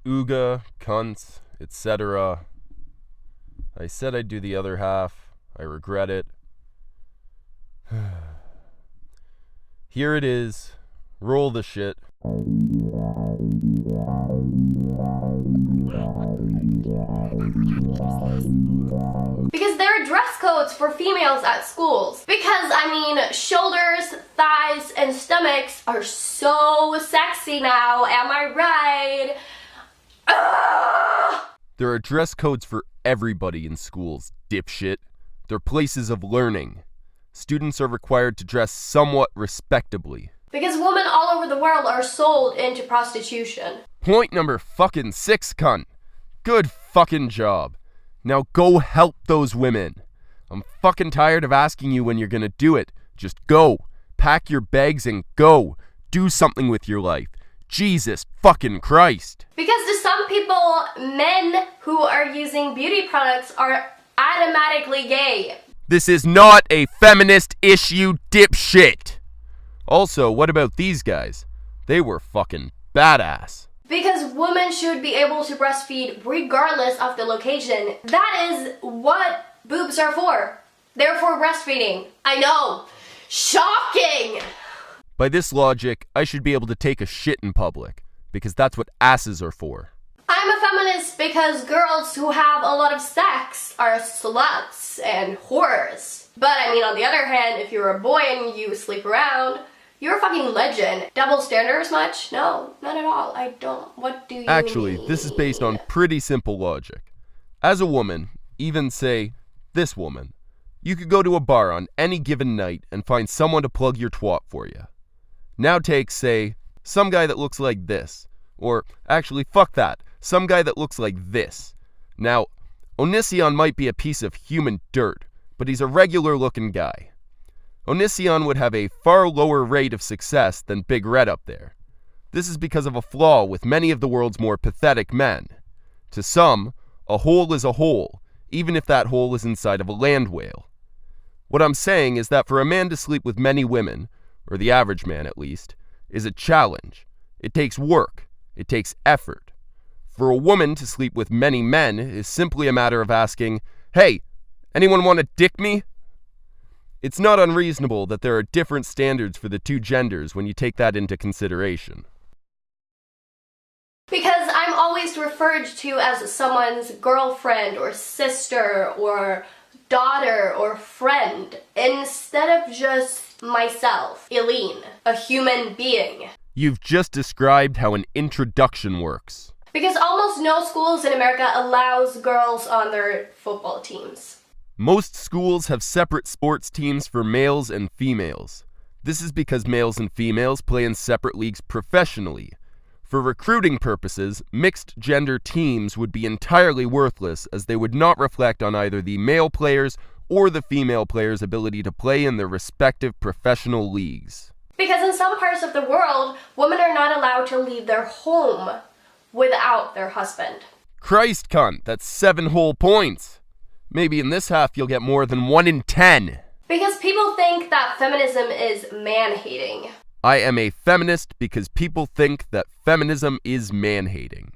Ooga, cunts, etc. I said I'd do the other half. I regret it. Here it is. Roll the shit. Because there are dress codes for females at schools. Because, shoulders, thighs, and stomachs are so sexy now, am I right? There are dress codes for everybody in schools, dipshit. They're places of learning. Students are required to dress somewhat respectably. Because women all over the world are sold into prostitution. Point number fucking 6, cunt. Good fucking job. Now go help those women. I'm fucking tired of asking you when you're gonna do it. Just go. Pack your bags and go. Do something with your life. Jesus fucking Christ. Because to some people, men who are using beauty products are automatically gay. This is not a feminist issue, dipshit. Also, what about these guys? They were fucking badass. Because women should be able to breastfeed regardless of the location. That is what boobs are for. They're for breastfeeding. I know. Shocking! By this logic, I should be able to take a shit in public, because that's what asses are for. I'm a feminist because girls who have a lot of sex are sluts and whores. But on the other hand, if you're a boy and you sleep around, you're a fucking legend. Double standards much? No, not at all. I don't. What do you Actually, mean? this is based on pretty simple logic. As a woman, even say, this woman, you could go to a bar on any given night and find someone to plug your twat for you. Now take, say, some guy that looks like this. Or, actually, fuck that. Some guy that looks like this. Now, Onision might be a piece of human dirt, but he's a regular-looking guy. Onision would have a far lower rate of success than Big Red up there. This is because of a flaw with many of the world's more pathetic men. To some, a hole is a hole, even if that hole is inside of a land whale. What I'm saying is that for a man to sleep with many women, or the average man at least, is a challenge. It takes work. It takes effort. For a woman to sleep with many men is simply a matter of asking, "Hey, anyone want to dick me?" It's not unreasonable that there are different standards for the two genders when you take that into consideration. Because I'm always referred to as someone's girlfriend or sister or daughter or friend instead of just myself, Eileen, a human being. You've just described how an introduction works. Because almost no schools in America allows girls on their football teams. Most schools have separate sports teams for males and females. This is because males and females play in separate leagues professionally. For recruiting purposes, mixed gender teams would be entirely worthless as they would not reflect on either the male players or the female players' ability to play in their respective professional leagues. Because in some parts of the world, women are not allowed to leave their home without their husband. Christ, cunt, that's 7 whole points. Maybe in this half you'll get more than 1 in 10. Because people think that feminism is man-hating. I am a feminist because people think that feminism is man-hating.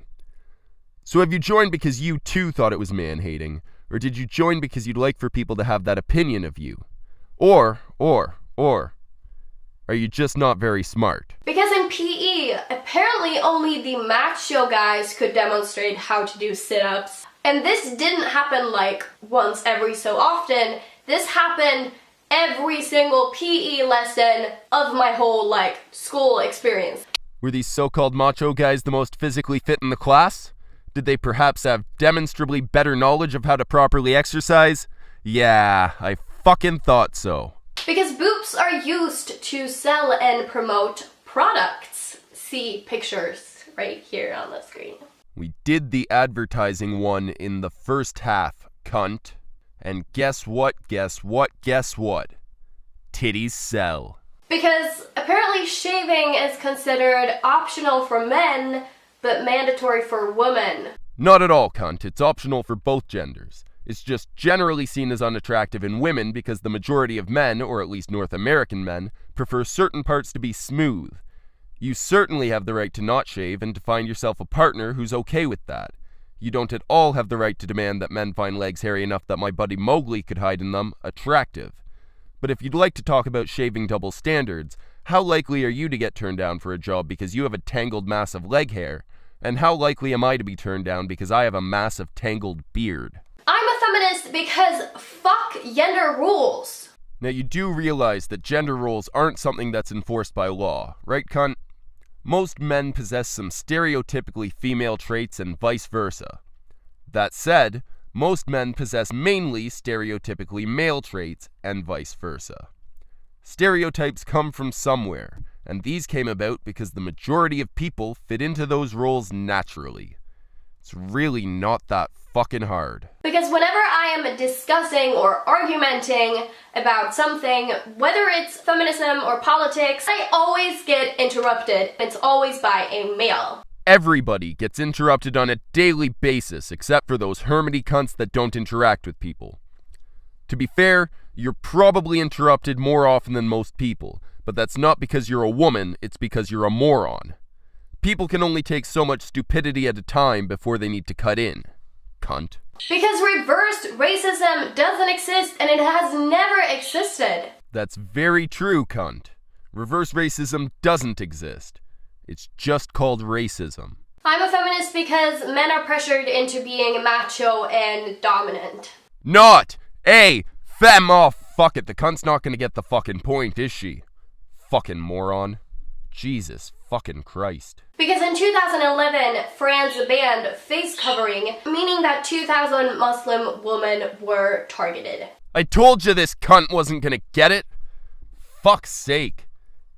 So have you joined because you too thought it was man-hating? Or did you join because you'd like for people to have that opinion of you? Or, are you just not very smart? Because in PE, apparently only the macho guys could demonstrate how to do sit-ups. And this didn't happen like once every so often. This happened every single PE lesson of my whole school experience. Were these so-called macho guys the most physically fit in the class? Did they perhaps have demonstrably better knowledge of how to properly exercise? Yeah, I fucking thought so. Because boobs are used to sell and promote products. See pictures right here on the screen. We did the advertising one in the first half, cunt. And guess what? Titties sell. Because apparently shaving is considered optional for men, but mandatory for women. Not at all, cunt. It's optional for both genders. It's just generally seen as unattractive in women because the majority of men, or at least North American men, prefer certain parts to be smooth. You certainly have the right to not shave and to find yourself a partner who's okay with that. You don't at all have the right to demand that men find legs hairy enough that my buddy Mowgli could hide in them attractive. But if you'd like to talk about shaving double standards, how likely are you to get turned down for a job because you have a tangled mass of leg hair? And how likely am I to be turned down because I have a massive tangled beard? I'm a feminist because fuck gender rules. Now you do realize that gender roles aren't something that's enforced by law, right, cunt? Most men possess some stereotypically female traits and vice versa. That said, most men possess mainly stereotypically male traits and vice versa. Stereotypes come from somewhere, and these came about because the majority of people fit into those roles naturally. It's really not that fucking hard. Because whenever I am discussing or argumenting about something, whether it's feminism or politics, I always get interrupted. It's always by a male. Everybody gets interrupted on a daily basis, except for those hermity cunts that don't interact with people. To be fair, you're probably interrupted more often than most people, but that's not because you're a woman, it's because you're a moron. People can only take so much stupidity at a time before they need to cut in. Cunt. Because reversed racism doesn't exist and it has never existed. That's very true, cunt. Reverse racism doesn't exist. It's just called racism. I'm a feminist because men are pressured into being macho and dominant. Not a fem. Oh, fuck it. The cunt's not gonna get the fucking point, is she? Fucking moron. Jesus fucking Christ. Because in 2011, France banned face covering, meaning that 2,000 Muslim women were targeted. I told you this cunt wasn't gonna get it. Fuck's sake.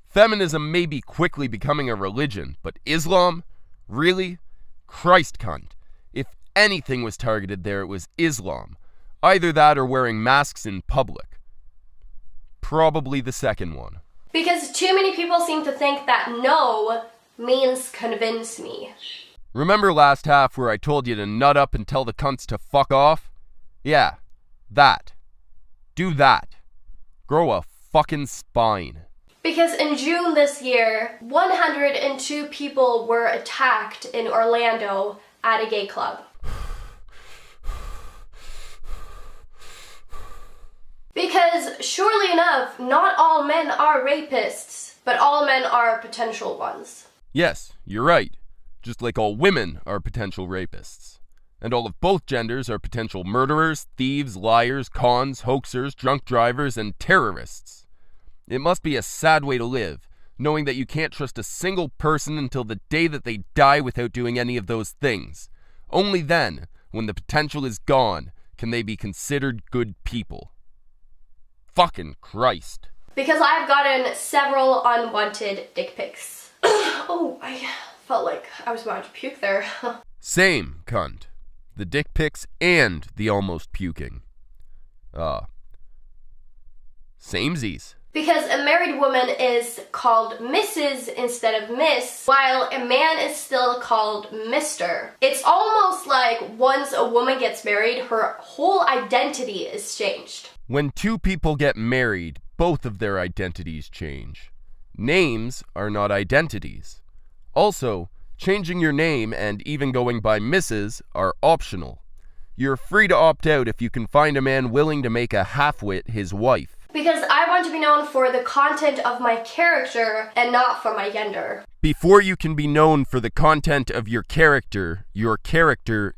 Feminism may be quickly becoming a religion, but Islam? Really? Christ, cunt. If anything was targeted there, it was Islam. Either that or wearing masks in public. Probably the second one. Because too many people seem to think that no means convince me. Remember last half where I told you to nut up and tell the cunts to fuck off? Yeah, that. Do that. Grow a fucking spine. Because in June this year, 102 people were attacked in Orlando at a gay club. Because, surely enough, not all men are rapists, but all men are potential ones. Yes, you're right. Just like all women are potential rapists. And all of both genders are potential murderers, thieves, liars, cons, hoaxers, drunk drivers, and terrorists. It must be a sad way to live, knowing that you can't trust a single person until the day that they die without doing any of those things. Only then, when the potential is gone, can they be considered good people. Fucking Christ. Because I've gotten several unwanted dick pics. Oh, I felt like I was about to puke there. Same, cunt. The dick pics and the almost puking. Samesies. Because a married woman is called Mrs. instead of Miss, while a man is still called Mr. It's almost like once a woman gets married, her whole identity is changed. When two people get married, both of their identities change. Names are not identities. Also, changing your name and even going by Mrs. are optional. You're free to opt out if you can find a man willing to make a half-wit his wife. Because I want to be known for the content of my character and not for my gender. Before you can be known for the content of your character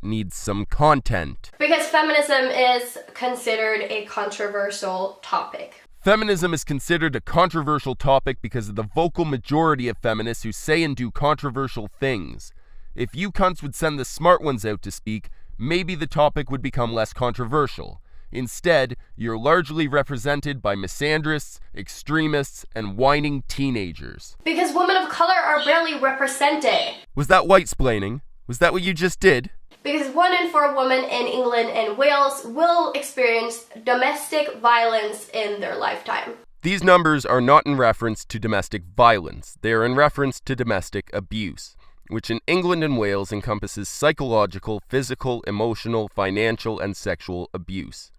needs some content. Because feminism is considered a controversial topic. Feminism is considered a controversial topic because of the vocal majority of feminists who say and do controversial things. If you cunts would send the smart ones out to speak, maybe the topic would become less controversial. Instead, you're largely represented by misandrists, extremists, and whining teenagers. Because women of color are barely represented. Was that white-splaining? Was that what you just did? Because 1 in 4 women in England and Wales will experience domestic violence in their lifetime. These numbers are not in reference to domestic violence. They are in reference to domestic abuse, which in England and Wales encompasses psychological, physical, emotional, financial, and sexual abuse.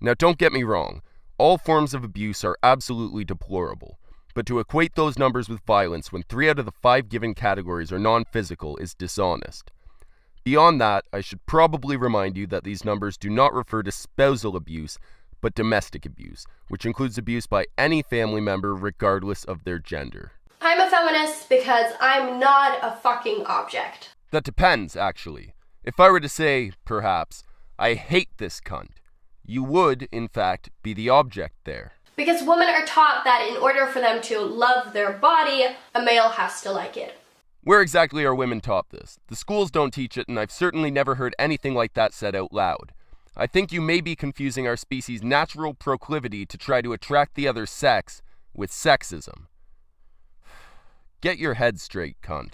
Now don't get me wrong, all forms of abuse are absolutely deplorable, but to equate those numbers with violence when 3 out of the 5 given categories are non-physical is dishonest. Beyond that, I should probably remind you that these numbers do not refer to spousal abuse, but domestic abuse, which includes abuse by any family member regardless of their gender. I'm a feminist because I'm not a fucking object. That depends, actually. If I were to say, perhaps, I hate this cunt, you would, in fact, be the object there. Because women are taught that in order for them to love their body, a male has to like it. Where exactly are women taught this? The schools don't teach it, and I've certainly never heard anything like that said out loud. I think you may be confusing our species' natural proclivity to try to attract the other sex with sexism. Get your head straight, cunt.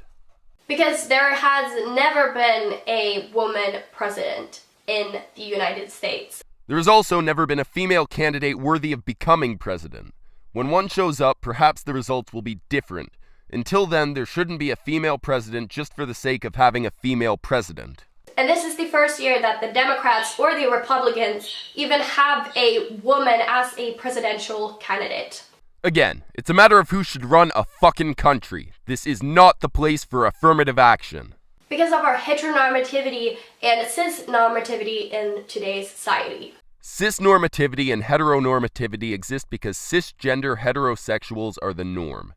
Because there has never been a woman president in the United States. There has also never been a female candidate worthy of becoming president. When one shows up, perhaps the results will be different. Until then, there shouldn't be a female president just for the sake of having a female president. And this is the first year that the Democrats or the Republicans even have a woman as a presidential candidate. Again, it's a matter of who should run a fucking country. This is not the place for affirmative action. Because of our heteronormativity and cisnormativity in today's society. Cisnormativity and heteronormativity exist because cisgender heterosexuals are the norm.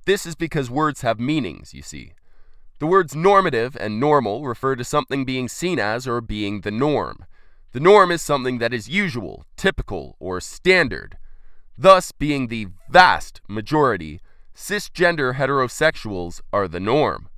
This is because words have meanings, you see. The words normative and normal refer to something being seen as or being the norm. The norm is something that is usual, typical, or standard. Thus, being the vast majority, cisgender heterosexuals are the norm.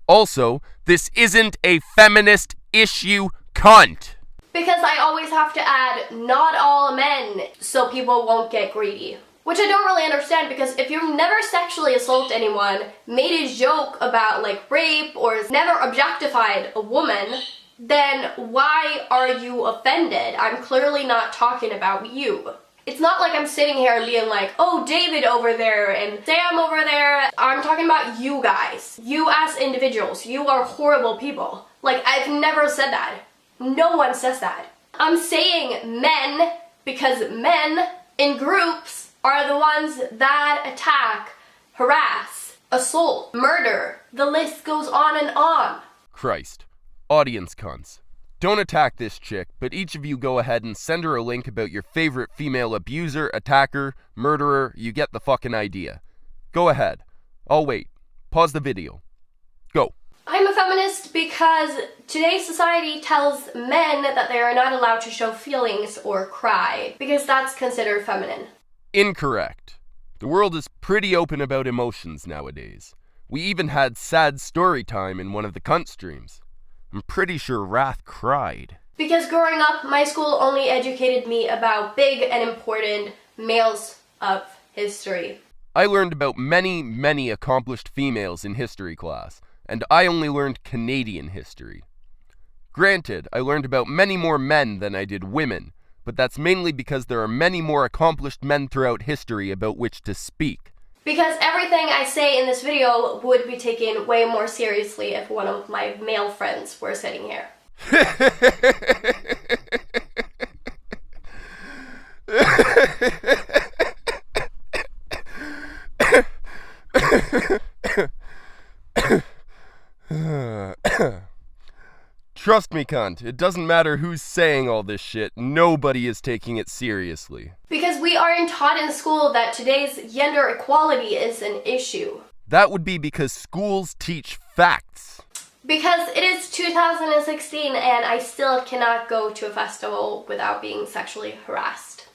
Also, this isn't a feminist issue, cunt! Because I always have to add, not all men, so people won't get greedy. Which I don't really understand, because if you've never sexually assaulted anyone, made a joke about like rape, or never objectified a woman, then why are you offended? I'm clearly not talking about you. It's not like I'm sitting here and being like, oh, David over there and Sam over there. I'm talking about you guys. You as individuals. You are horrible people. Like, I've never said that. No one says that. I'm saying men because men in groups are the ones that attack, harass, assault, murder. The list goes on and on. Christ. Audience cunts. Don't attack this chick, but each of you go ahead and send her a link about your favorite female abuser, attacker, murderer. You get the fucking idea. Go ahead. I'll wait. Pause the video. Go. I'm a feminist because today's society tells men that they are not allowed to show feelings or cry, because that's considered feminine. Incorrect. The world is pretty open about emotions nowadays. We even had sad story time in one of the Cuntstreams. I'm pretty sure Wrath cried. Because growing up, my school only educated me about big and important males of history. I learned about many accomplished females in history class, and I only learned Canadian history. Granted, I learned about many more men than I did women, but that's mainly because there are many more accomplished men throughout history about which to speak. Because everything I say in this video would be taken way more seriously if one of my male friends were sitting here. Trust me, cunt, it doesn't matter who's saying all this shit, nobody is taking it seriously. Because we aren't taught in school that today's gender equality is an issue. That would be because schools teach facts. Because it is 2016 and I still cannot go to a festival without being sexually harassed.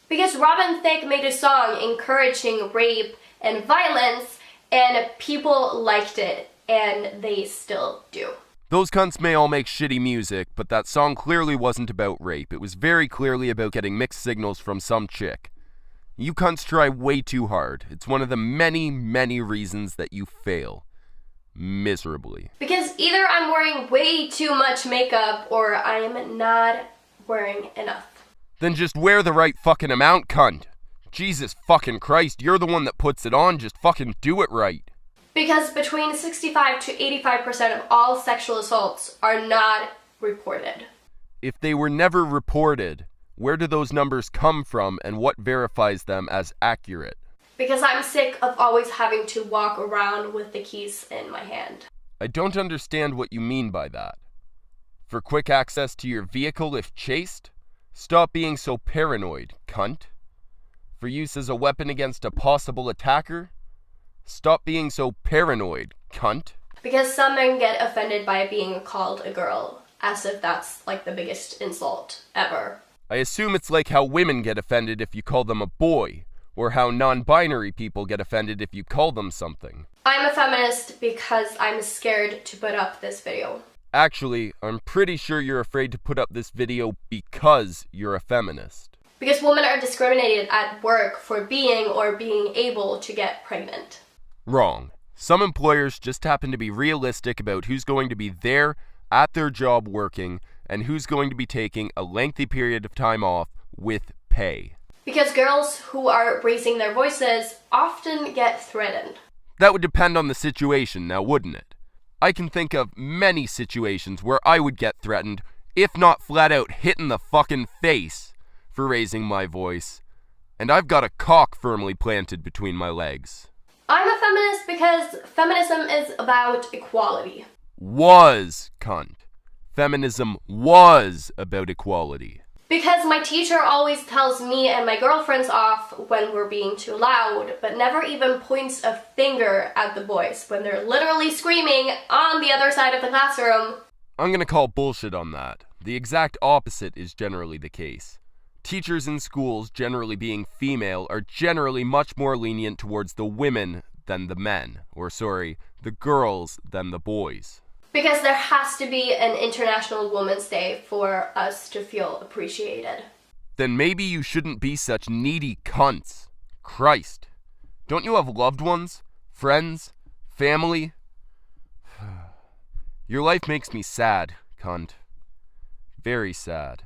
Because Robin Thicke made a song encouraging rape and violence, and people liked it, and they still do. Those cunts may all make shitty music, but that song clearly wasn't about rape. It was very clearly about getting mixed signals from some chick. You cunts try way too hard. It's one of the many reasons that you fail. Miserably. Because either I'm wearing way too much makeup, or I'm not wearing enough. Then just wear the right fucking amount, cunt. Jesus fucking Christ, you're the one that puts it on, just fucking do it right. Because between 65 to 85% of all sexual assaults are not reported. If they were never reported, where do those numbers come from and what verifies them as accurate? Because I'm sick of always having to walk around with the keys in my hand. I don't understand what you mean by that. For quick access to your vehicle if chased? Stop being so paranoid, cunt. For use as a weapon against a possible attacker? Stop being so paranoid, cunt. Because some men get offended by being called a girl, as if that's like the biggest insult ever. I assume it's like how women get offended if you call them a boy, or how non-binary people get offended if you call them something. I'm a feminist because I'm scared to put up this video. Actually, I'm pretty sure you're afraid to put up this video because you're a feminist. Because women are discriminated at work for being or being able to get pregnant. Wrong. Some employers just happen to be realistic about who's going to be there at their job working and who's going to be taking a lengthy period of time off with pay. Because girls who are raising their voices often get threatened. That would depend on the situation, now wouldn't it? I can think of many situations where I would get threatened, if not flat out hit in the fucking face for raising my voice. And I've got a cock firmly planted between my legs. I'm a feminist because feminism is about equality. Was, cunt. Feminism was about equality. Because my teacher always tells me and my girlfriends off when we're being too loud, but never even points a finger at the boys when they're literally screaming on the other side of the classroom. I'm gonna call bullshit on that. The exact opposite is generally the case. Teachers in schools, generally being female, are generally much more lenient towards the women than the men. Or sorry, the girls than the boys. Because there has to be an International Women's Day for us to feel appreciated. Then maybe you shouldn't be such needy cunts. Christ. Don't you have loved ones? Friends? Family? Your life makes me sad, cunt. Very sad.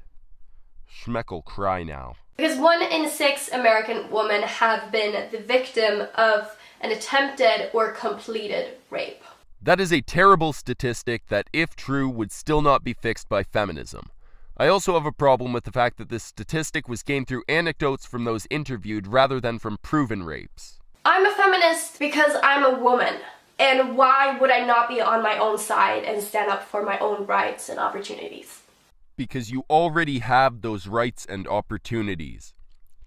Schmeckle cry now. Because 1 in 6 American women have been the victim of an attempted or completed rape. That is a terrible statistic that, if true, would still not be fixed by feminism. I also have a problem with the fact that this statistic was gained through anecdotes from those interviewed rather than from proven rapes. I'm a feminist because I'm a woman. And why would I not be on my own side and stand up for my own rights and opportunities? Because you already have those rights and opportunities.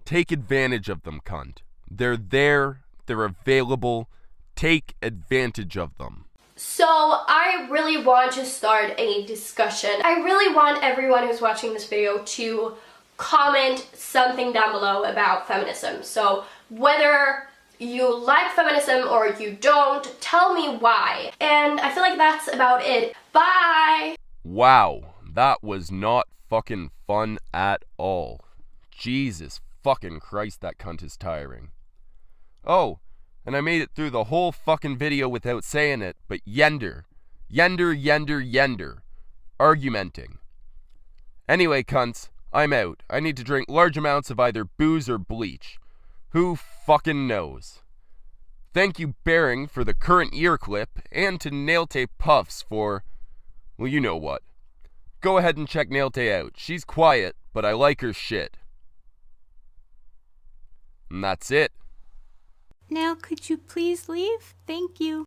Take advantage of them, cunt. They're there, they're available. Take advantage of them. So I really want to start a discussion. I really want everyone who's watching this video to comment something down below about feminism. So whether you like feminism or you don't, tell me why. And I feel like that's about it. Bye! Wow, that was not fucking fun at all. Jesus fucking Christ, that cunt is tiring. Oh, and I made it through the whole fucking video without saying it, but yender. Argumenting. Anyway, cunts, I'm out. I need to drink large amounts of either booze or bleach. Who fucking knows? Thank you, Bearing, for the current ear clip, and to Nailtape Puffs for, well, you know what. Go ahead and check Nailtape out. She's quiet, but I like her shit. And that's it. Now, could you please leave? Thank you.